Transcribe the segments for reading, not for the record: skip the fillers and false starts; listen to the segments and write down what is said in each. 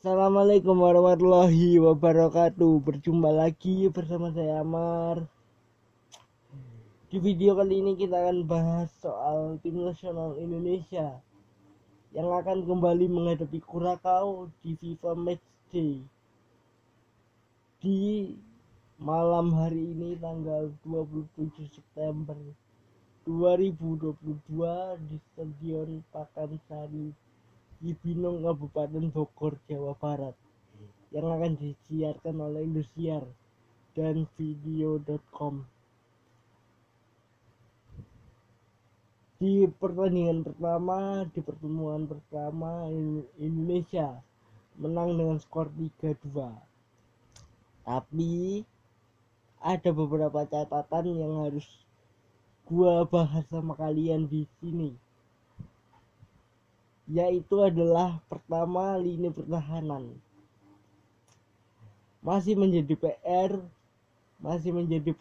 Assalamualaikum warahmatullahi wabarakatuh. Berjumpa lagi bersama saya Amar. Di video kali ini kita akan bahas soal tim nasional Indonesia yang akan kembali menghadapi Kurakau di FIFA Matchday di malam hari ini tanggal 27 September 2022 di Stadion Pakansari Cibinong, Kabupaten Bogor, Jawa Barat, yang akan disiarkan oleh Indosiar dan video.com. Di pertandingan pertama, di pertemuan pertama, Indonesia menang dengan skor 3-2. Tapi ada beberapa catatan yang harus gua bahas sama kalian di sini, yaitu adalah pertama, lini pertahanan masih menjadi PR, masih menjadi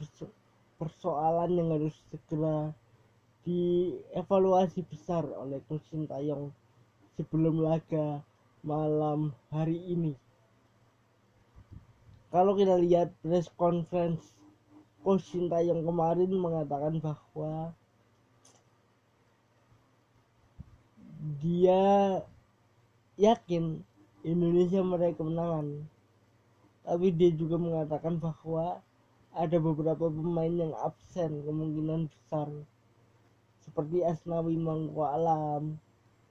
persoalan yang harus segera dievaluasi besar oleh Coach Sintayong sebelum laga malam hari ini. Kalau kita lihat press conference Coach Sintayong kemarin mengatakan bahwa dia yakin Indonesia meraih kemenangan, tapi dia juga mengatakan bahwa ada beberapa pemain yang absen kemungkinan besar, seperti Asnawi Mangko Alam.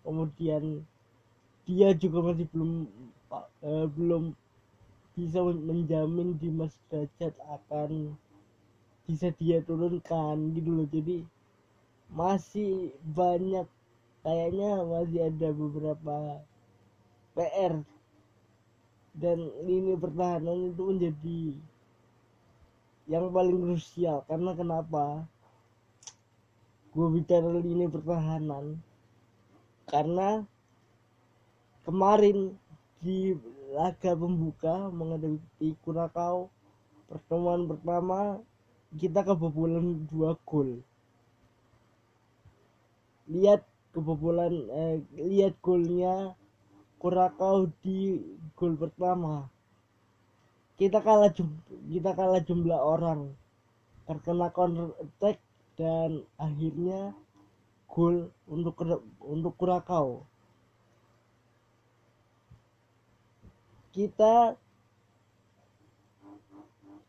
Kemudian dia juga masih belum bisa menjamin Dimas Derajat akan bisa dia turunkan gitu loh. Jadi masih banyak, kayaknya masih ada beberapa PR, dan lini pertahanan itu menjadi yang paling krusial. Karena kenapa gue bicara lini pertahanan? Karena kemarin di laga pembuka menghadapi Kurakau, pertemuan pertama kita kebobolan 2 gol. Lihat golnya Kurakau di gol pertama. Kita kalah jumlah orang, terkena counter attack, dan akhirnya gol untuk Kurakau.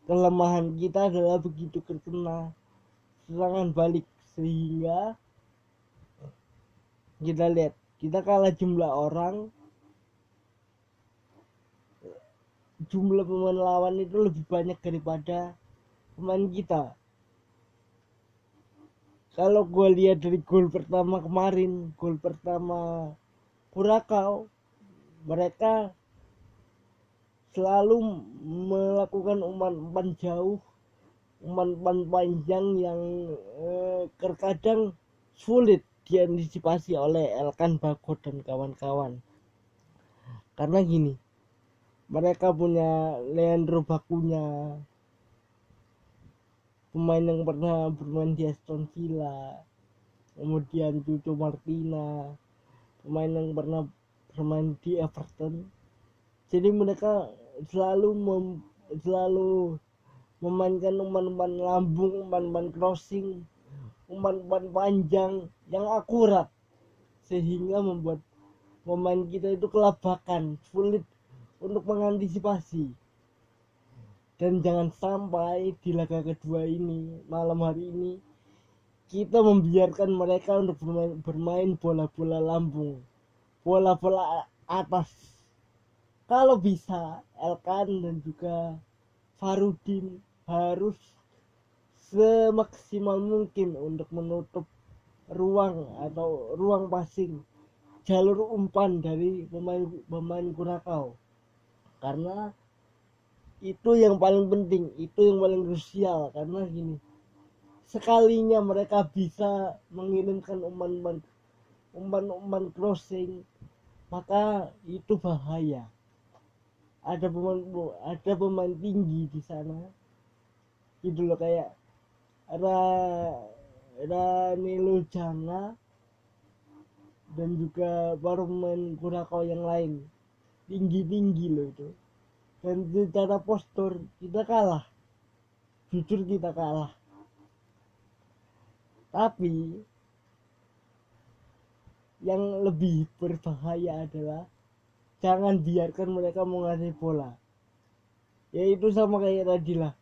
Kelemahan kita adalah begitu terkena serangan balik, sehingga kita lihat kita kalah jumlah orang, jumlah pemain lawan itu lebih banyak daripada pemain kita. Kalau gue lihat dari gol pertama kemarin, gol pertama Kurakau, mereka selalu melakukan umpan jauh, umpan panjang yang terkadang sulit diantisipasi oleh Elkan Bagot dan kawan-kawan. Karena gini, mereka punya Leandro Bakunya, pemain yang pernah bermain di Aston Villa, kemudian Cucu Martina, pemain yang pernah bermain di Everton. Jadi mereka selalu memainkan umpan-umpan lambung, umpan-umpan crossing, umpan-umpan panjang yang akurat, sehingga membuat pemain kita itu kelabakan, sulit untuk mengantisipasi. Dan jangan sampai di laga kedua ini, malam hari ini, kita membiarkan mereka untuk bermain bola-bola lambung, bola-bola atas. Kalau bisa, Elkan dan juga Farudin harus semaksimal mungkin untuk menutup ruang passing, jalur umpan dari pemain Kurakau. Karena itu yang paling penting, itu yang paling krusial. Karena gini, sekalinya mereka bisa mengirimkan umpan crossing, maka itu bahaya. Ada pemain tinggi di sana gitu loh, kayak Danilo Janga dan juga pemain Kurakau yang lain. tinggi-tinggi loh itu. Dan secara postur kita kalah, jujur kita kalah. Tapi yang lebih berbahaya adalah jangan biarkan mereka menguasai bola. Yaitu sama kayak tadi lah,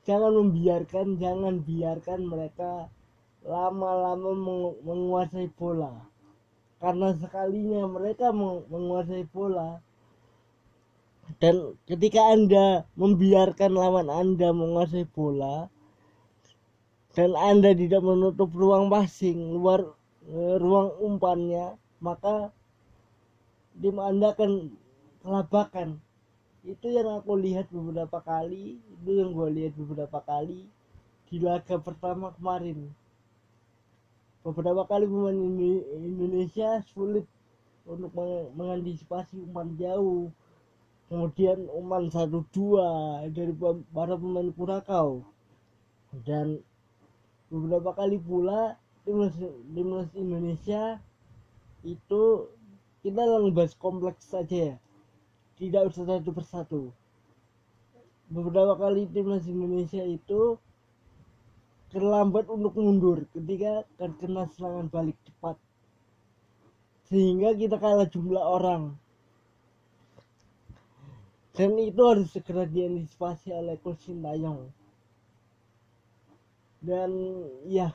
jangan biarkan mereka lama-lama menguasai bola. Karena sekalinya mereka menguasai bola, dan ketika Anda membiarkan lawan Anda menguasai bola dan Anda tidak menutup ruang passing, ruang umpannya, maka tim Anda akan kelabakan. Itu yang aku lihat beberapa kali, di laga pertama kemarin. Beberapa kali pemain Indonesia sulit untuk mengantisipasi umpan jauh, kemudian umpan 1-2 dari para pemain Kurakau. Dan beberapa kali pula timnas Indonesia itu, kita langsung bahas kompleks saja ya, tidak usah satu persatu. Beberapa kali timnas Indonesia itu terlambat untuk mundur ketika terkena serangan balik cepat, sehingga kita kalah jumlah orang, dan itu harus segera diantisipasi oleh Coach Sintayong. Dan ya,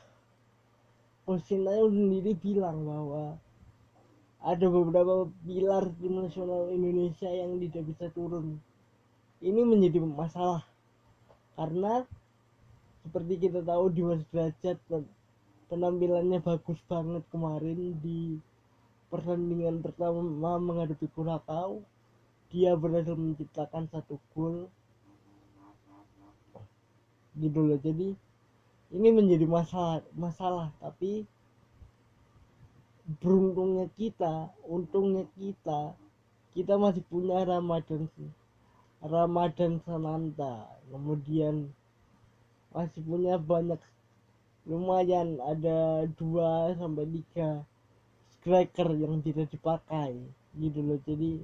Coach Sintayong sendiri bilang bahwa ada beberapa pilar tim nasional Indonesia yang tidak bisa turun. Ini menjadi masalah karena seperti kita tahu, Dimas Derajat penampilannya bagus banget kemarin di pertandingan pertama menghadapi Kurakau. Dia berhasil menciptakan 1 gol gitu loh. Jadi ini menjadi masalah, tapi untungnya kita masih punya Ramadan Sananta, kemudian masih punya banyak, lumayan ada 2-3 striker yang tidak dipakai gitu loh. Jadi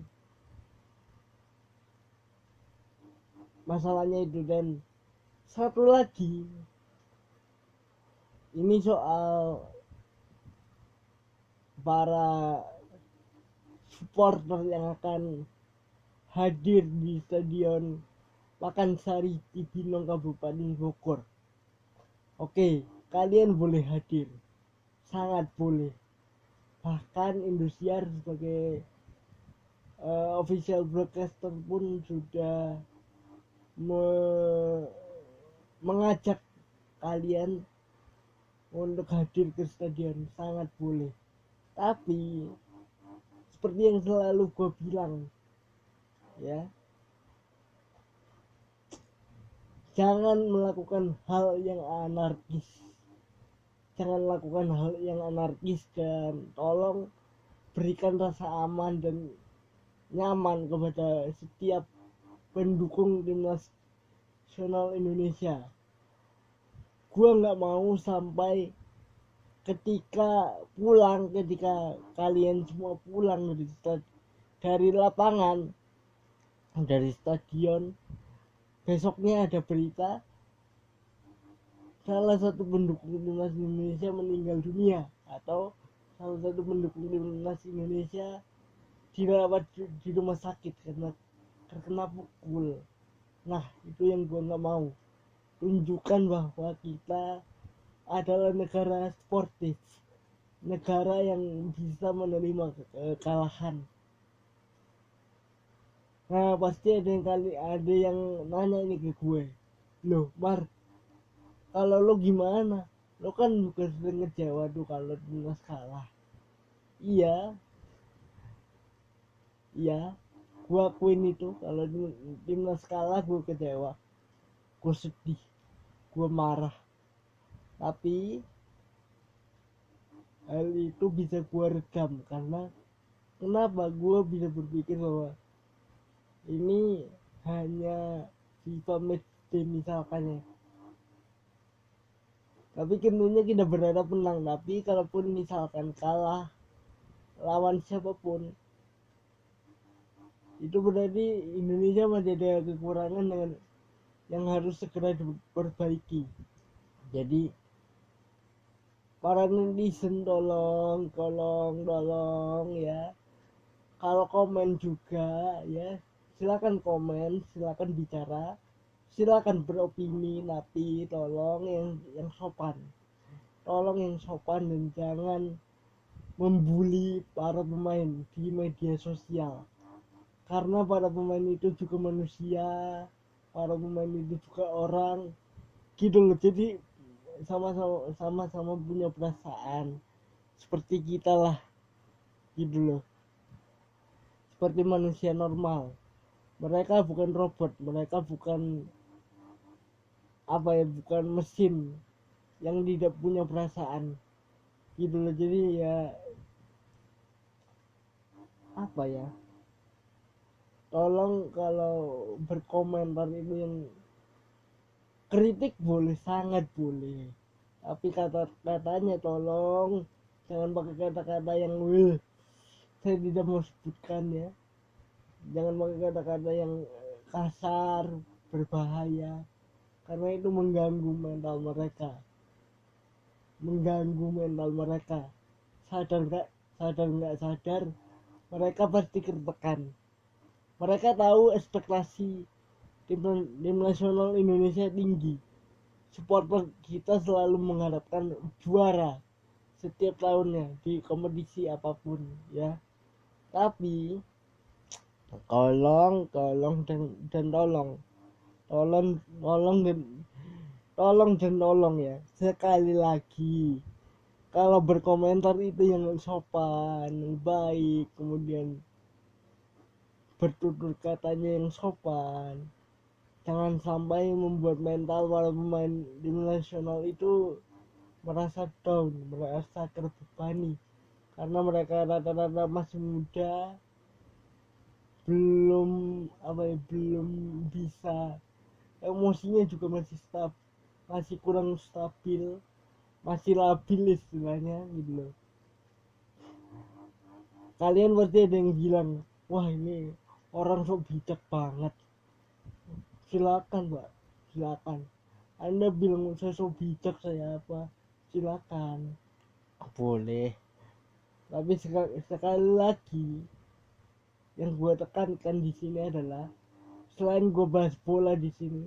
masalahnya itu. Dan satu lagi, ini soal para supporter yang akan hadir di Stadion Pakansari Cibinong Kabupaten Bogor. Oke, kalian boleh hadir, sangat boleh. Bahkan Indosiar sebagai official broadcaster pun sudah mengajak kalian untuk hadir ke stadion, sangat boleh. Tapi seperti yang selalu gue bilang ya, jangan melakukan hal yang anarkis. Dan tolong berikan rasa aman dan nyaman kepada setiap pendukung timnas nasional Indonesia. Gua nggak mau sampai ketika kalian semua pulang dari lapangan, dari stadion, besoknya ada berita salah satu pendukung timnas Indonesia meninggal dunia, atau salah satu pendukung timnas Indonesia dirawat di rumah sakit karena terkena pukul. Nah, itu yang gue nggak mau. Tunjukkan bahwa kita adalah negara sportif, negara yang bisa menerima kekalahan. Nah, pasti ada yang nanya ini ke gue, loh Mar, kalau lo gimana? Lo kan juga sering ngecewa tuh kalau timnas kalah. Iya, gue akuin itu. Kalau timnas kalah gue kecewa, gue sedih, gue marah. Tapi hal itu bisa gue redam karena kenapa gue bisa berpikir bahwa ini hanya FIFA matchday misalkan ya. Tapi tentunya kita berharap menang. Tapi kalaupun misalkan kalah lawan siapapun, itu berarti Indonesia masih ada kekurangan dengan yang harus segera diperbaiki. Jadi para netizen tolong ya, kalau komen juga ya silakan komen, silakan bicara, silakan beropini, tapi tolong yang sopan, tolong yang sopan, dan jangan membuli para pemain di media sosial, karena para pemain itu juga manusia, para pemain itu juga orang gitu loh. Jadi sama-sama punya perasaan seperti kita lah gitu loh, seperti manusia normal. Mereka bukan robot, mereka bukan bukan mesin yang tidak punya perasaan gitu loh. Jadi ya tolong kalau berkomentar itu yang kritik boleh, sangat boleh, tapi kata-katanya tolong jangan pakai kata-kata yang saya tidak mau sebutkan ya. Jangan pakai kata-kata yang kasar, berbahaya, karena itu mengganggu mental mereka. Sadar nggak sadar mereka pasti tertekan. Mereka tahu ekspektasi tim nasional Indonesia tinggi. Supporter kita selalu mengharapkan juara setiap tahunnya di kompetisi apapun ya. Tapi tolong ya, sekali lagi, kalau berkomentar itu yang sopan, yang baik, kemudian bertutur katanya yang sopan. Jangan sampai membuat mental para pemain tim nasional itu merasa down, merasa terbebani, karena mereka rata-rata masih muda, belum bisa, emosinya juga masih kurang stabil, masih labil istilahnya gitu loh. Kalian pasti ada yang bilang, wah ini orang sok bijak banget. Silakan Pak, silakan. Anda bilang saya sok bijak, saya apa, silakan, boleh. Tapi sekali lagi yang gue tekankan di sini adalah, selain gue bahas bola di sini,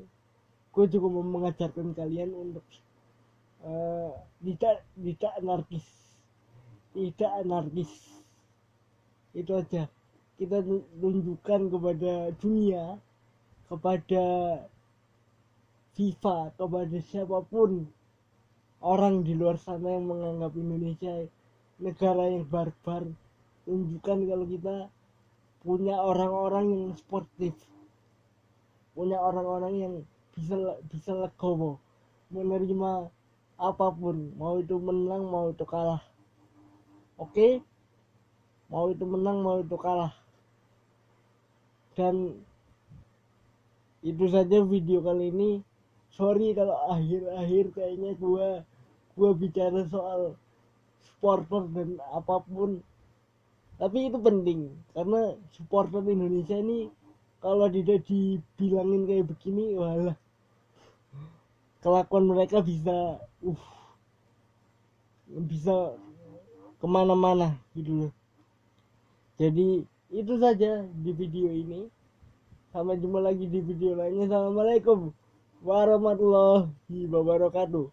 gue juga mau mengajarkan kalian untuk tidak anarkis. Itu aja. Kita tunjukkan kepada dunia, kepada FIFA, kepada siapapun orang di luar sana yang menganggap Indonesia negara yang barbar, tunjukkan kalau kita punya orang-orang yang sportif, punya orang-orang yang bisa legowo menerima apapun, mau itu menang mau itu kalah. Oke? Mau itu menang mau itu kalah. Dan itu saja video kali ini. Sorry kalau akhir-akhir kayaknya gua bicara soal supporter dan apapun, tapi itu penting karena supporter Indonesia ini kalau tidak dibilangin kayak begini, walah, kelakuan mereka bisa kemana-mana gitu loh. Jadi itu saja di video ini. Sampai jumpa lagi di video lainnya. Assalamualaikum warahmatullahi wabarakatuh.